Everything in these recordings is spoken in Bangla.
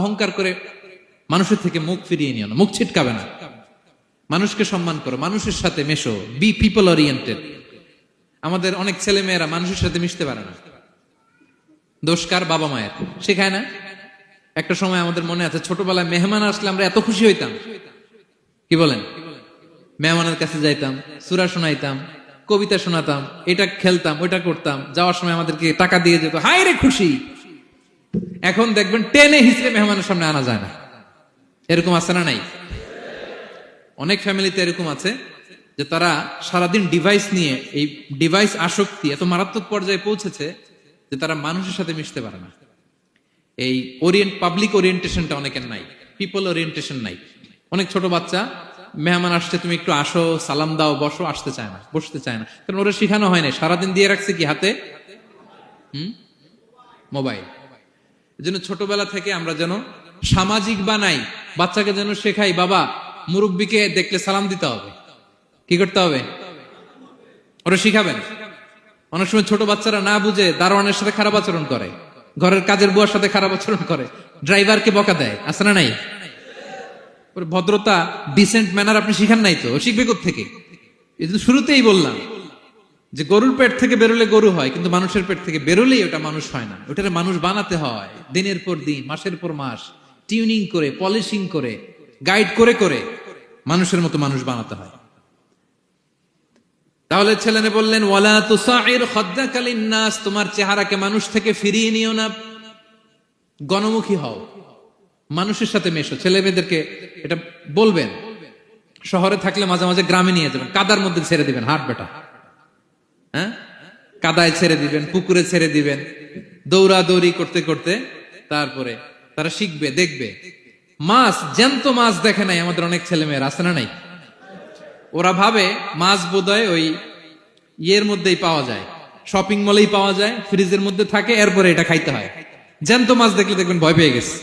অহংকার করে মানুষের থেকে মুখ ফিরিয়ে নিও না, মুখ ছিটকাবে না। মানুষকে সম্মান করো, মানুষের সাথে মেশো, বি পিপল ওরিয়েন্টেড। আমাদের অনেক ছেলে মেয়েরা মানুষের সাথে মিশতে পারে না। দোষ কার? বাবা মায়ের। শেখায় না। একটা সময় আমাদের মনে আছে, ছোটবেলায় মেহমান আসলে আমরা এত খুশি হইতাম, কি বলেন? মেহমানের কাছে যাইতাম, সূরা শোনাইতাম, কবিতা শোনাতাম, এটা খেলতাম, ওইটা করতাম। যাওয়ার সময় আমাদেরকে টাকা দিয়ে যেত, হায় রে খুশি। এখন দেখবেন টেনে হিসেবে মেহমানের সামনে আনা যায় না। এরকম আছে না নাই? অনেক ফ্যামিলিতে এরকম আছে যে তারা সারাদিন ডিভাইস নিয়ে, এই ডিভাইস আসক্তি এত মারাত্মক পর্যায়ে পৌঁছেছে যে তারা মানুষের সাথে মিশতে পারে না। এই পাবলিক ওরিয়েন্টেশনটা অনেকের নাই, পিপল ওরিয়েন্টেশন নাই। অনেক ছোট বাচ্চা, মেহমান আসছে, তুমি একটু আসো, সালাম দাও, বসো, আসতে চায় না, বসতে চায় না, কারণ ওরা শিখানো হয় না। সারাদিন দিয়ে রাখছে কি হাতে? মোবাইল। এজন্য ছোটবেলা থেকে আমরা যেন সামাজিক বানাই, বাচ্চাকে যেন শেখাই, বাবা মুরব্বীকে দেখলে সালাম দিতে হবে। কি করতে হবে? ওরা শিখাবেন। অনেক সময় ছোট বাচ্চারা না বুঝে দারোয়ানের সাথে খারাপ আচরণ করে, ঘরের কাজের বুয়ার সাথে খারাপ আচরণ করে, ড্রাইভারকে বকা দেয়, আছে না নাই? ভদ্রতা, ডিসেন্ট ম্যানার আপনি শিখান নাই তো, ও শিখবে কোত্থেকে? এই তো শুরুতেই বললাম যে গরুর পেট থেকে বেরোলে গরু হয়, কিন্তু মানুষের পেট থেকে বেরোলেই ওটা মানুষ হয় না। ওটারে মানুষ বানাতে হয় দিনের পর দিন, মাসের পর মাস, টিউনিং করে, পলিশিং করে, গাইড করে করে মানুষের মতো মানুষ বানাতে হয়। তাহলে ছেলেনে বললেন, ওয়ালা তুসাইর খাদ্দাকা লিন্নাস, তোমার চেহারাকে মানুষ থেকে ফিরিয়ে নিও না, গণমুখী হও, মানুষের সাথে মেশো। ছেলে মেয়েদেরকে এটা বলবেন। শহরে থাকলে মাঝে মাঝে গ্রামে নিয়ে যাবেন, কাদার মধ্যে ছেড়ে দিবেন, হাট বেটা, হ্যাঁ, কাদায় ছেড়ে দিবেন, পুকুরে ছেড়ে দিবেন, দৌড়াদৌড়ি করতে করতে তারপরে তারা শিখবে, দেখবে। মাছ, জ্যান্ত মাছ দেখে নাই আমাদের অনেক ছেলে মেয়েরা, আছে না নাই? ওরা ভাবে মাছ বোধহয় ওই ইয়ের মধ্যেই পাওয়া যায়, শপিং মলেই পাওয়া যায়, ফ্রিজের মধ্যে থাকে, এরপরে এটা খাইতে হয়। জ্যান্ত মাছ দেখলে দেখবেন ভয় পেয়ে গেছে,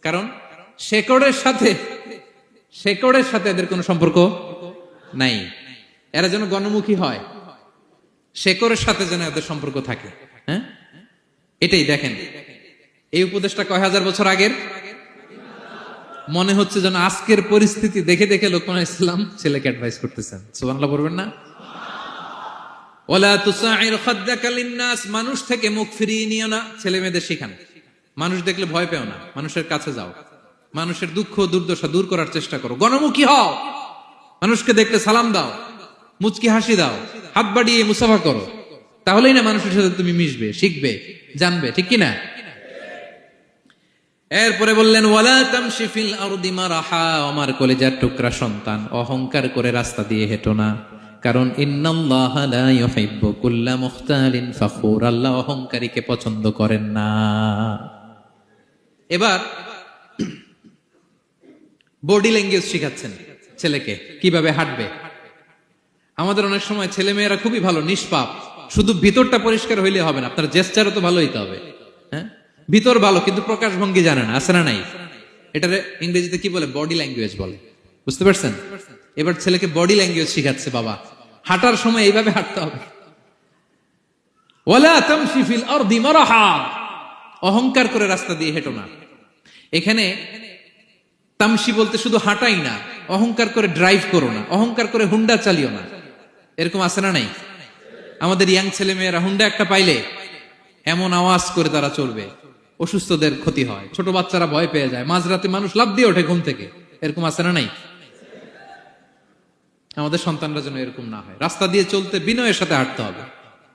কারণ শেকড়ের সাথে এদের কোনো সম্পর্ক নাই। এরা যেন গণমুখী হয়, শেকড়ের সাথে যেন এদের সম্পর্ক থাকে। হ্যাঁ, এটাই দেখেন। এই উপদেশটা কয় হাজার বছর আগের। মনে হচ্ছে যেন আজকের পরিস্থিতি দেখে দেখে লোকমান ইসলাম ছেলেকে অ্যাডভাইস করতেছেন। সুবহানাল্লাহ বলবেন না? ওয়ালা তুসাইর খাদ্দাকা লিন্নাস, মানুষ থেকে মুখ ফিরিয়ে নিও না। ছেলে মেয়েদের শেখান, মানুষ দেখলে ভয় পেও না, মানুষের কাছে যাও, মানুষের দুঃখ দুর্দশা দূর করার চেষ্টা করো, গণমুখী হও, মানুষকে দেখলে সালাম দাও, মুচকি হাসি দাও, হাত বাড়িয়ে মুসাফা করো। তাহলেই না মানুষের সাথে তুমি মিশবে, শিখবে, জানবে, ঠিক কিনা? এরপরে বললেন, ওয়ালা তামশি ফিল আরদি মারাহা, আমার কলিজার টুকরা সন্তান, অহংকার করে রাস্তা দিয়ে হেঁটো না, কারণ ইন্নাল্লাহা লা ইউহিব্বু কুল্লা মুখতালিন ফাখুর, আল্লাহ অহংকারীকে পছন্দ করেন না। এবার বডি ল্যাঙ্গুয়েজ শিখাচ্ছেন ছেলেকে, কিভাবে হাঁটবে। আমাদের অনেক সময় ছেলে মেয়েরা খুবই ভালো, নিষ্পাপ, শুধু ভিতরটা পরিষ্কার হইলে হবে না, আপনার জেস্টারও তো ভালো হইতে হবে। হ্যাঁ, ভিতর ভালো কিন্তু প্রকাশ ভঙ্গি জানে না, আছে না নাই? এটারে ইংরেজিতে কি বলে? বডি ল্যাঙ্গুয়েজ বলে। বুঝতে পারছেন? এবার ছেলেকে বডি ল্যাঙ্গুয়েজ শিখাচ্ছে বাবা। হাঁটার সময় এইভাবে হাঁটতে হবে। ওয়ালা তামশি ফিল আরদি মারাহা, অহংকার করে রাস্তা দিয়ে হেঁটো না। এখানে তামশি বলতে শুধু হাঁটাই না, অহংকার করে ড্রাইভ করো না, অহংকার করে হুন্ডা চালিও না। এরকম আছে না নাই? আমাদের ইয়াং ছেলে মেয়েরা হুন্ডা একটা পাইলে এমন আওয়াজ করে তারা চলবে, অসুস্থদের ক্ষতি হয়, ছোট বাচ্চারা ভয় পেয়ে যায়, মাঝরাতে মানুষ লাফ দিয়ে ওঠে ঘুম থেকে। এরকম আছে না নাই? আমাদের সন্তানরা যেন এরকম না হয়। রাস্তা দিয়ে চলতে বিনয়ের সাথে হাঁটতে হবে,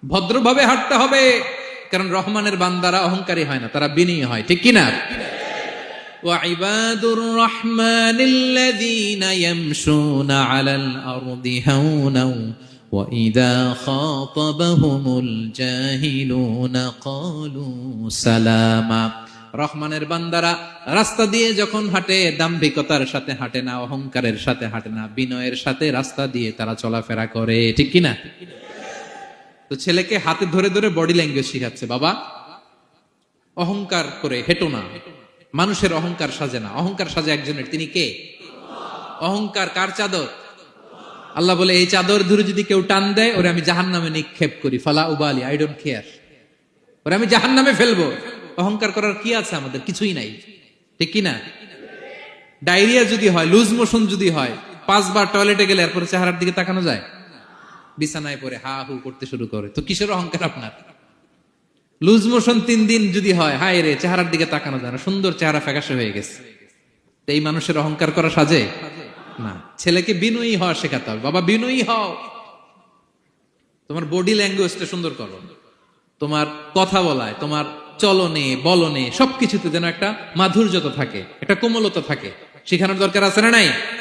ভদ্রভাবে হাঁটতে হবে, কারণ রহমানের বান্দারা অহংকারী হয় না, তারা বিনয়ী হয়, ঠিক কিনা? وعباد الرحمن الذين يمشون على الأرض هونا وإذا خاطبهم الجاهلون قالوا سلاما, রহমানের বান্দারা রাস্তা দিয়ে যখন হাঁটে দাম্ভিকতার সাথে হাঁটে না, অহংকারের সাথে হাঁটে না, বিনয়ের সাথে রাস্তা দিয়ে তারা চলাফেরা করে, ঠিক কিনা? তো ছেলেকে হাতে ধরে ধরে বডি ল্যাঙ্গুয়েজ শিখাচ্ছে, বাবা অহংকার করে হেঁটো না, মানুষের অহংকার সাজে না, অহংকার সাজে একজনের, তিনি কে? অহংকার কার চাদর? আল্লাহ বলে, এই চাদর ধরে যদি কেউ টান দেয় ওরে আমি জাহান্নামে নিক্ষেপ করি, ফালা উবালি, আই ডোন্ট কেয়ার, ওরে আমি জাহান্নামে ফেলবো। অহংকার করার কি আছে আমাদের? কিছুই নাই, ঠিক কিনা? ডায়রিয়া যদি হয়, লুজ মোশন যদি হয়, 5 বার টয়লেটে গেলে এরপরে চেহারার দিকে তাকানো যায়? বিছানায় পড়ে হা হু করতে শুরু করে, তো কিসের অহংকার আপনার? লুজ মোশন 3 দিন যদি হয়, হায় রে, চেহারার দিকে তাকানো যায় না, সুন্দর চেহারা ফ্যাকাশে হয়ে গেছে, তো এই মানুষের অহংকার করা সাজে না। ছেলেকে বিনয়ী হওয়া শেখাতে হবে। বাবা বিনয়ী হও, তোমার বডি ল্যাঙ্গুয়েজটা সুন্দর করো, তোমার কথা বলায়, তোমার চলনে বলনে সবকিছুতে যেন একটা মাধুর্যতা থাকে, একটা কোমলতা থাকে, শেখানোর দরকার আছে না নাই?